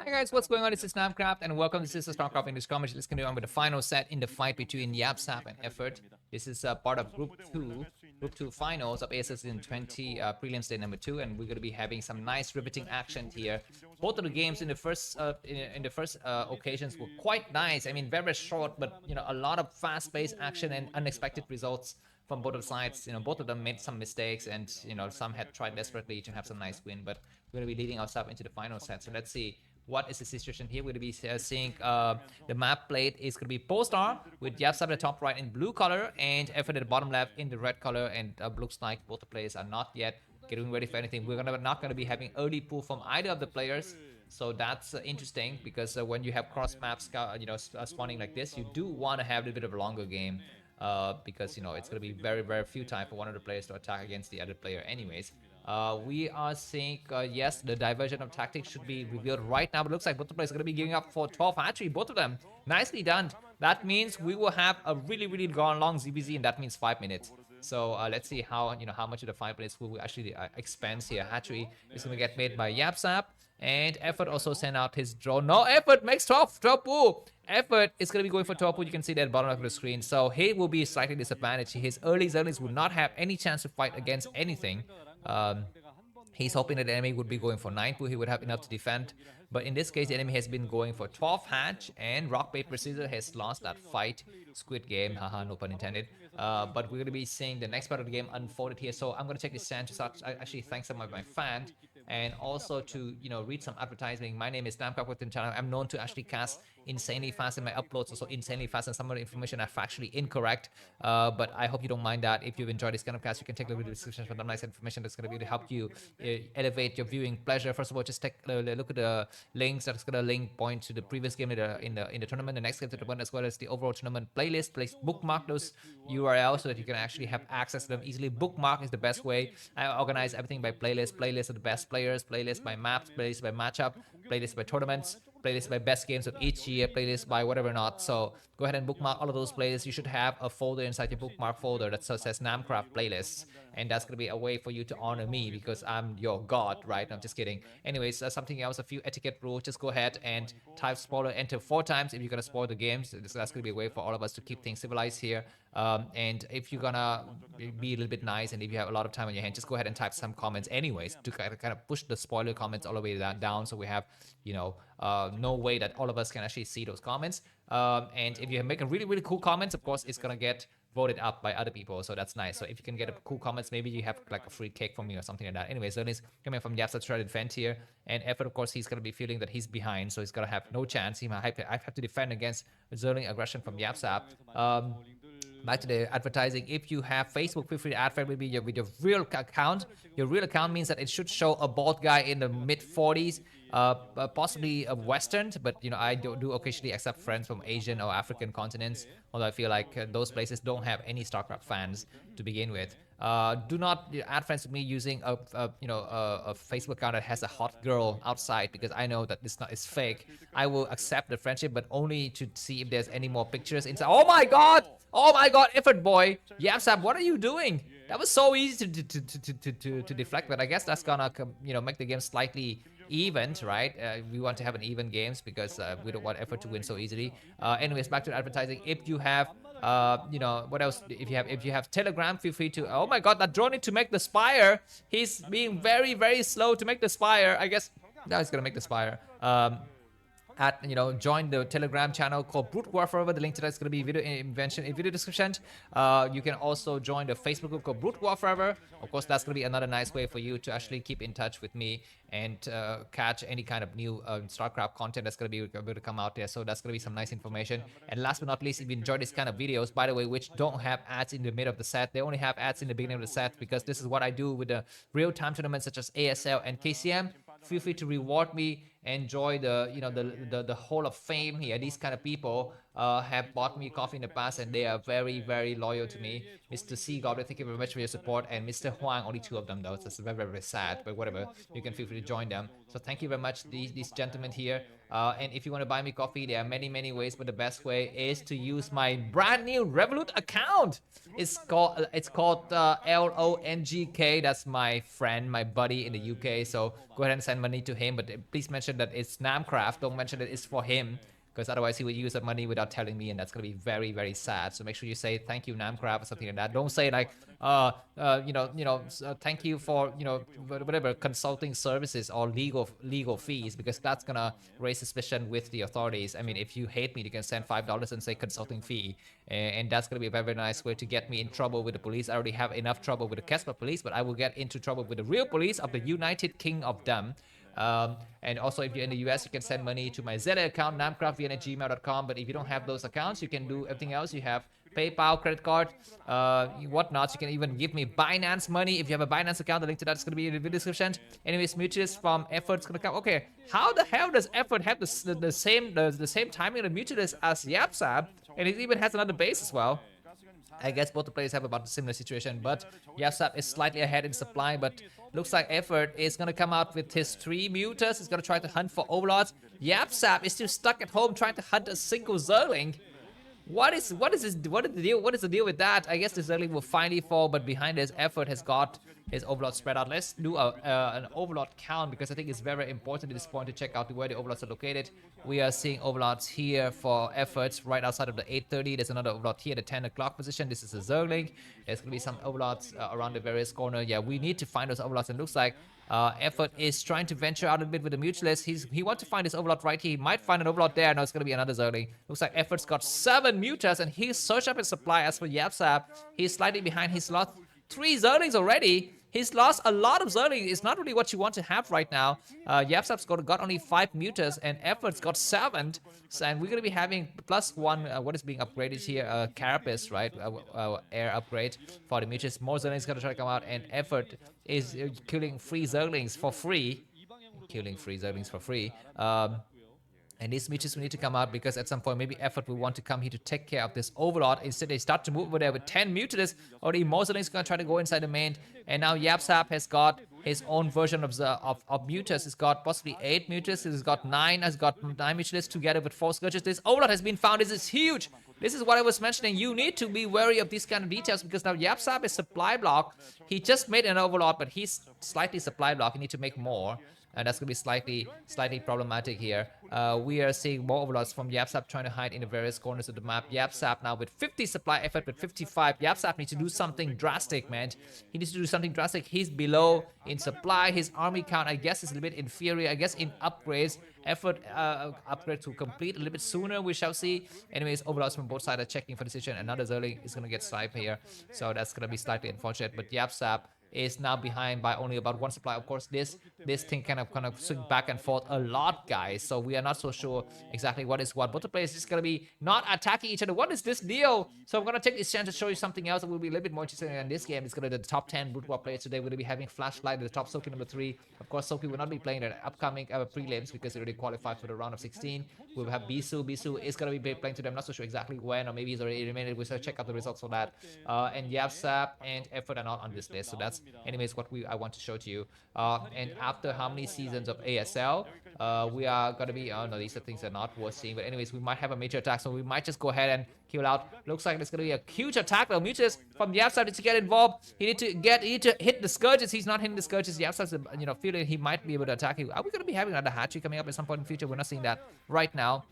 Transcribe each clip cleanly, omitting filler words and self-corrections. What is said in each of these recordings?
Hi guys, what's going on? This is Namkraft and welcome. This is the Starcraft English commentary. Let's continue on with the final set in the fight between Yabsab and Effort. This is part of Group 2 finals of ASL S20 prelims day number 2, and we're going to be having some nice riveting action here. Both of the games in the first occasions were quite nice. I mean, very short, but a lot of fast-paced action and unexpected results from both of the sides. Both of them made some mistakes, and some had tried desperately to have some nice win. But we're going to be leading ourselves into the final set. So let's see. What is the situation here? We're going to be seeing the map played is going to be Polestar with Yabsab at the top right in blue color and Effort at the bottom left in the red color. And looks like both the players are not yet getting ready for anything. We're not going to be having early pull from either of the players. So that's interesting because when you have cross maps, spawning like this, you do want to have a bit of a longer game. Because it's going to be very few time for one of the players to attack against the other player anyways. We are seeing, yes, the diversion of tactics should be revealed right now, but it looks like both the players are going to be giving up for 12 hatchery, both of them. Nicely done. That means we will have a really long ZvZ, and that means 5 minutes. So let's see how much of the 5 minutes will actually expense here. Hatchery is going to get made by Yabsab, and Effort also sent out his drone. No, Effort makes 12 pool. Effort is going to be going for 12 pool. You can see that at the bottom of the screen. So he will be slightly disadvantaged. His early Zergs will not have any chance to fight against anything. He's hoping that the enemy would be going for 9 pool. He would have enough to defend. But in this case, the enemy has been going for 12 hatch, and Rock Paper Scissors has lost that fight. Squid Game, haha, no pun intended. But we're going to be seeing the next part of the game unfolded here. So I'm going to take this chance to actually thank some of my fans, and also to read some advertising. My name is namkraftvn channel. I'm known to actually cast insanely fast, and my uploads also insanely fast, and some of the information are factually incorrect. But I hope you don't mind that. If you've enjoyed this kind of cast, you can take a look at the description for some nice information that's going to be able to help you elevate your viewing pleasure. First of all, just take a look at the links. That's going to link point to the previous game in the tournament, the next game to the tournament, as well as the overall tournament playlist. Please bookmark those URLs so that you can actually have access to them easily. Bookmark is the best way. I organize everything by playlist. Playlists of the best players, playlist by maps, playlist by matchup, playlist by tournaments, playlist by best games of each year, playlist by whatever not. So go ahead and bookmark all of those playlists. You should have a folder inside your bookmark folder that says Namcraft playlists, and that's gonna be a way for you to honor me because I'm your god, right? I'm just kidding. Anyways, something else, a few etiquette rules. Just go ahead and type spoiler, enter 4 times if you're gonna spoil the games. That's gonna be a way for all of us to keep things civilized here. And if you're gonna be a little bit nice, and if you have a lot of time on your hand, just go ahead and type some comments anyways to kind of push the spoiler comments all the way down, so we have no way that all of us can actually see those comments. And if you make a really cool comments, of course it's gonna get voted up by other people, so that's nice. So if you can get a cool comments, maybe you have like a free cake from me or something like that. Anyways, Zerg is coming from Yabsab ZvZ defend here, and Effort, of course, he's gonna be feeling that he's behind, so he's gonna have no chance. I have to defend against Zerg aggression from Yabsab. Back to the advertising. If you have Facebook, feel free to add friend with your real account. Your real account means that it should show a bald guy in the mid 40s, possibly a Western, but I do occasionally accept friends from Asian or African continents, although I feel like those places don't have any Starcraft fans to begin with. Do not add friends with me using a Facebook account that has a hot girl outside, because I know that it's fake. I will accept the friendship, but only to see if there's any more pictures inside. Oh my god! Oh my god, Effort boy! Yabsab, what are you doing? That was so easy to deflect, but I guess that's gonna make the game slightly even, right? We want to have an even games because we don't want Effort to win so easily. Anyways, back to advertising. If you have what else? If you have Telegram, feel free to. Oh my god, that drone need to make the spire. He's being very slow to make the spire. I guess now he's gonna make the spire. Join the Telegram channel called Broodwar forever. The link to that is going to be video description. You can also join the Facebook group called Broodwar forever. Of course, that's going to be another nice way for you to actually keep in touch with me and catch any kind of new Starcraft content that's going to be able to come out there. So that's going to be some nice information. And last but not least, if you enjoy this kind of videos, by the way, which don't have ads in the middle of the set, they only have ads in the beginning of the set, because this is what I do with the real-time tournaments such as ASL and KCM. Feel free to reward me. Enjoy the Hall of Fame here. These kind of people have bought me coffee in the past, and they are very loyal to me. Mr. C, God, thank you very much for your support, and Mr. Huang, only 2 of them though. That's very sad, but whatever. You can feel free to join them. So thank you very much, these gentlemen here. And if you want to buy me coffee, there are many ways, but the best way is to use my brand new Revolut account. It's called LONGK. That's my friend, my buddy in the UK. So go ahead and send money to him, but please mention that it's Namkraft. Don't mention that it's for him, because otherwise he would use that money without telling me, and that's gonna be very sad. So make sure you say thank you Namcraft or something like that. Don't say like thank you for whatever consulting services or legal fees, because that's gonna raise suspicion with the authorities. I mean, if you hate me, you can send $5 and say consulting fee, and that's gonna be a very nice way to get me in trouble with the police. I already have enough trouble with the Casper police, but I will get into trouble with the real police of the United Kingdom. And also, if you're in the US, you can send money to my Zelle account, namkraftvn@gmail.com. But if you don't have those accounts, you can do everything else. You have PayPal, credit card, whatnot. You can even give me Binance money. If you have a Binance account, the link to that is going to be in the video description. Anyways, mutuals from Effort's going to come. Okay, how the hell does Effort have the same timing of mutuals as Yabsab? And it even has another base as well. I guess both the players have about a similar situation, but Yabsab is slightly ahead in supply, but looks like Effort is going to come out with his 3 mutas. He's going to try to hunt for overlords. Yabsab is still stuck at home trying to hunt a single Zerling. What is the deal with that? I guess the Zerling will finally fall, but behind this, Effort has got his overlord spread out. Let's do an overlord count, because I think it's very important at this point to check out where the overlords are located. We are seeing overlords here for Efforts right outside of the 8:30. There's another overlord here at the 10 o'clock position. This is a Zerling. There's gonna be some overlords around the various corner. Yeah, we need to find those overlords, and it looks like Effort is trying to venture out a bit with the mutualist. He wants to find his overlord right here. He might find an overlord there. Now it's going to be another Zerling. Looks like Effort's got 7 mutas, and he's searched up his supply. As for Yabsab, he's slightly behind. He's lost 3 Zerlings already. He's lost a lot of Zerling. It's not really what you want to have right now. Yabsab's got only 5 mutas, and Effort's got 7. And we're going to be having +1. What is being upgraded here? Carapace, right? Air upgrade for the mutas. More Zerlings going to try to come out, and Effort is killing free Zerlings for free. And these mutuals will need to come out, because at some point maybe Effort will want to come here to take care of this overlord. Instead, they start to move over there with 10 mutants. Already Moslin is going to try to go inside the main. And now Yabsab has got his own version of mutas. He's got possibly 8 mutas. He's got 9. Has got 9 mutants together with 4 scourges. This overlord has been found. This is huge. This is what I was mentioning. You need to be wary of these kind of details, because now Yabsab is supply block. He just made an overlord, but he's slightly supply block. You need to make more. And that's going to be slightly problematic here. We are seeing more overlords from Yabsab trying to hide in the various corners of the map. Yabsab now with 50 supply, Effort with 55. Yabsab needs to do something drastic, man. He needs to do something drastic. He's below in supply. His army count, I guess, is a little bit inferior. I guess in upgrades, Effort upgrade to complete a little bit sooner. We shall see. Anyways, overlords from both sides are checking for decision. Another Zerling is going to get sniped here. So that's going to be slightly unfortunate. But Yabsab is now behind by only about 1 supply. Of course, this thing kind of swing back and forth a lot, guys. So we are not so sure exactly what is what. Both the players just gonna be not attacking each other. What is this deal? So I'm gonna take this chance to show you something else that will be a little bit more interesting in this game. It's gonna be the top 10 Broodwar players today. We're gonna be having Flashlight at the top, Soki number 3. Of course, Soki will not be playing the upcoming prelims, because they already qualified for the round of 16. We'll have Bisu. Bisu is gonna be playing today. I'm not so sure exactly when, or maybe he's already eliminated. We'll check out the results for that. And Yabsab and Effort are not on this list. So that's anyways what I want to show to you. And after how many seasons of ASL, we are gonna be no, these are things that are not worth seeing, but anyways, we might have a major attack, so we might just go ahead and kill out. Looks like there's gonna be a huge attack. Well, Mutus from the outside to get involved. He need to hit the scourges. He's not hitting the scourges. The outside's feeling he might be able to attack you. Are we gonna be having another hatchery coming up at some point in the future? We're not seeing that right now.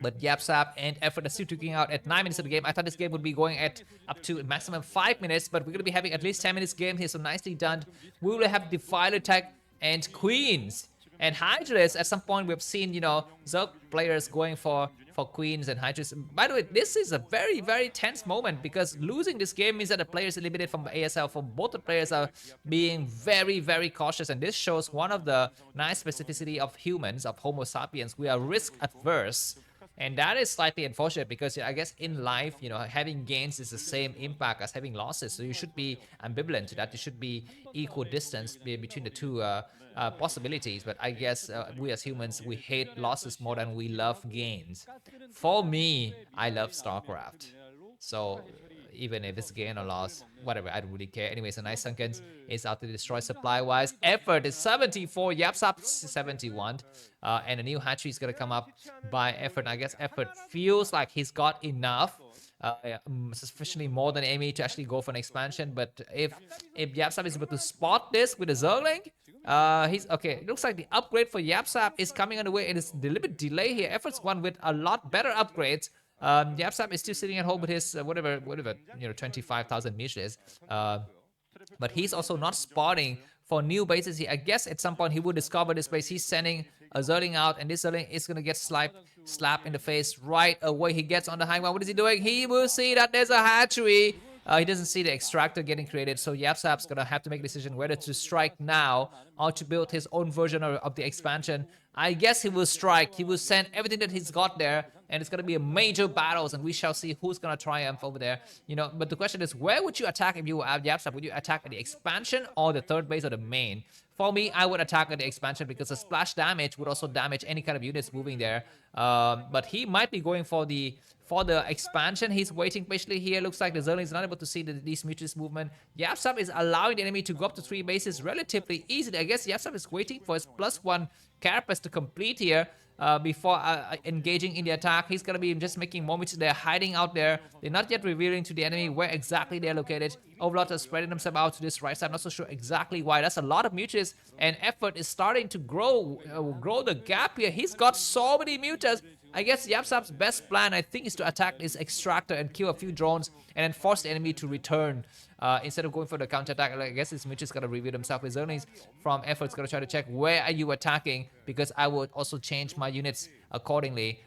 But Yabsab and Effort are still taking out at 9 minutes of the game. I thought this game would be going at up to maximum 5 minutes, but we're going to be having at least 10 minutes game here, so nicely done. We will have Defile Attack and Queens. And Hydras, at some point we've seen, Zerg players going for Queens and Hydras. By the way, this is a very tense moment, because losing this game means that the players eliminated from ASL. For both the players are being very cautious, and this shows one of the nice specificity of humans, of Homo sapiens. We are risk adverse. And that is slightly unfortunate, because I guess in life, having gains is the same impact as having losses. So you should be ambivalent to that. You should be equal distance between the two possibilities. But I guess we as humans, we hate losses more than we love gains. For me, I love Starcraft. So even if it's gain or loss, whatever, I don't really care. Anyways, a nice sunken is out to destroy supply-wise. Effort is 74, Yabsab 71, and a new hatchery is gonna come up by Effort. I guess Effort feels like he's got enough. Sufficiently more than Amy to actually go for an expansion, but if Yabsab is able to spot this with a Zerg, he's okay. It looks like the upgrade for Yabsab is coming on the way. It is a little bit delay here. Effort's one with a lot better upgrades. Yabsab is still sitting at home with his whatever 25,000 niches. But he's also not spotting for new bases. I guess at some point he will discover this base. He's sending a Zerling out, and this Zerling is gonna get slapped in the face right away. He gets on the high ground. What is he doing? He will see that there's a hatchery. He doesn't see the extractor getting created, so Yabsab's gonna have to make a decision whether to strike now or to build his own version of the expansion. I guess he will strike. He will send everything that he's got there, and it's gonna be a major battles, and we shall see who's gonna triumph over there. But the question is, where would you attack if you were Yabsab? Would you attack at the expansion or the third base or the main? For me, I would attack at the expansion because the splash damage would also damage any kind of units moving there. But he might be going for the expansion. He's waiting patiently here. Looks like the Zerling is not able to see these mutualist movement. Yabsab is allowing the enemy to go up to 3 bases relatively easily. I guess Yabsab is waiting for his +1 carapace to complete here before engaging in the attack. He's gonna be just making more mutuals. They're hiding out there. They're not yet revealing to the enemy where exactly they're located. Overlord are spreading themselves out to this right side. I'm not so sure exactly why. That's a lot of mutuals, and Effort is starting to grow the gap here. He's got so many mutas. I guess Yabsab's best plan, I think, is to attack this extractor and kill a few drones and then force the enemy to return instead of going for the counterattack. I guess this Mitch is going to reveal himself with Zerlings from Effort's going to try to check where are you attacking, because I would also change my units accordingly.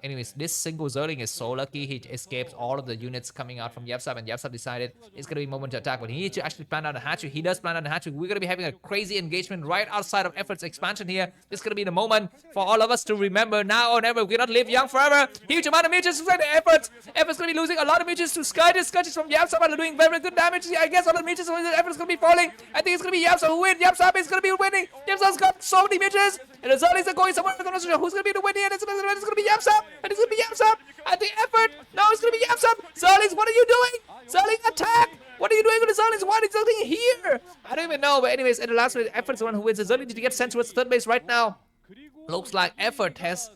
Anyways, this single Zerling is so lucky. He escapes all of the units coming out from Yabsab, and Yabsab decided it's going to be a moment to attack, but he needs to actually plan out a hatchery. He does plan out a hatchery. We're going to be having a crazy engagement right outside of Effort's expansion here. This is going to be the moment for all of us to remember now or never. We cannot live young forever. Huge amount of mutuals to Effort's. Effort's going to be losing a lot of mutuals to Scourges. Scourges from Yabsab are doing very good damage. I guess all the mutuals from Effort's going to be falling. I think it's going to be Yabsab who wins. Yabsab is going to be winning. Yabsab's got so many mutuals, and the Zerlings are going somewhere. I'm not sure who's going to be the winner. It's going to be Yabsab, and it's going to be Yabsab. I think Effort. No, it's going to be Yabsab. Zerlings, what are you doing? Zerling, attack! What are you doing with the Zerlings? What is Zerling here? I don't even know. But anyways, at the last minute, Effort's the one who wins. The Zerling need to get sent towards third base right now. Looks like Effort has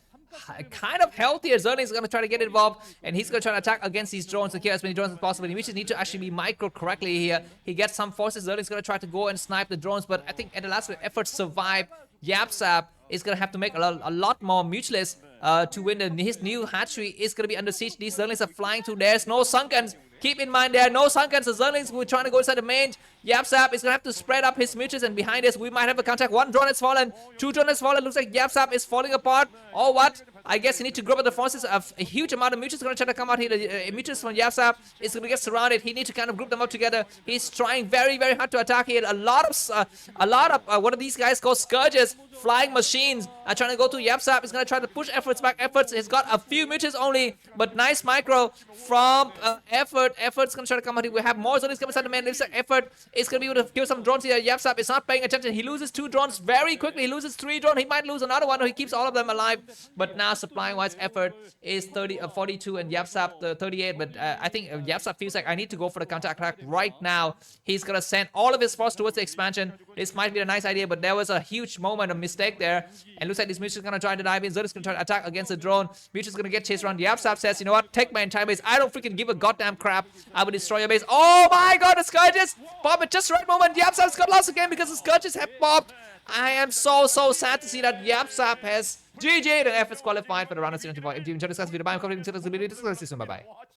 kind of healthier. Zerling is going to try to get involved, and he's going to try to attack against these drones to kill as many drones as possible. We just need to actually be micro correctly here. He gets some forces. Zerling is going to try to go and snipe the drones, but I think at the last minute, Effort survived. Yabsab is going to have to make a lot more mutualists to win. His new hatchery is going to be under siege. These Zerlings are flying through. There's no sunkens. Keep in mind, there are no sunkens. The Zerlings who are trying to go inside the main. Yabsab is going to have to spread up his mutuals, and behind us, we might have a contact. 1 drone has fallen. 2 drone has fallen. Looks like Yabsab is falling apart. Or what? I guess you need to group up the forces. A huge amount of mutuals going to try to come out here. The mutuals from Yabsab is going to get surrounded. He needs to kind of group them up together. He's trying very hard to attack here. A lot of what are these guys called? Scourges, flying machines are trying to go to Yabsab. He's going to try to push Efforts back. Efforts has got a few mutuals only, but nice micro from Effort. Effort's going to try to come out here. We have more Zerlings coming inside the main. Looks like Effort is going to be able to kill some drones here. Yabsab is not paying attention. He loses 2 drones very quickly. He loses 3 drones. He might lose another one, or he keeps all of them alive. But now supply-wise, Effort is 42 and Yabsab 38. But I think Yabsab feels like I need to go for the counter-attack right now. He's going to send all of his force towards the expansion. This might be a nice idea, but there was a huge moment of mistake there. And looks like this Mutual is going to try to dive in. Zerg is going to try to attack against the drone. Mutual is going to get chased around. Yabsab says, you know what? Take my entire base. I don't freaking give a goddamn crap. I will destroy your base. Oh my god, the Scourges pop at just the right moment. Yabsab's got lost again because the Scourges have popped. I am so sad to see that Yabsab has GG. The F is qualified for the round of 74. If you enjoyed this video, bye. I'm confident in the video. Bye bye.